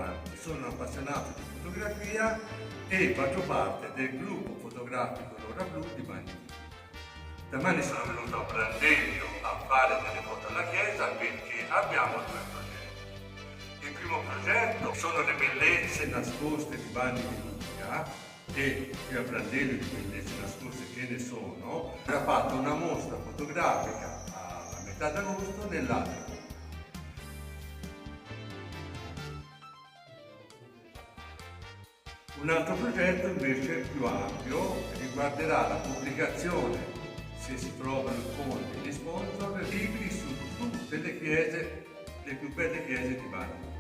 avanti. Sono un appassionato di fotografia e faccio parte del gruppo fotografico L'Ora Blu di Bagni. Domani sono venuto a Brandello a fare delle foto alla chiesa perché abbiamo due progetti. Il primo progetto sono le bellezze nascoste di Bagni di Lucca, e qui a Brandello di bellezze nascoste ce ne sono. Ha fatto una mostra fotografica a metà d'agosto nell'Atrium. Un altro progetto invece più ampio riguarderà la pubblicazione, se si trovano i fondi e gli sponsor, libri su tutte le chiese, le più belle chiese di Bagni.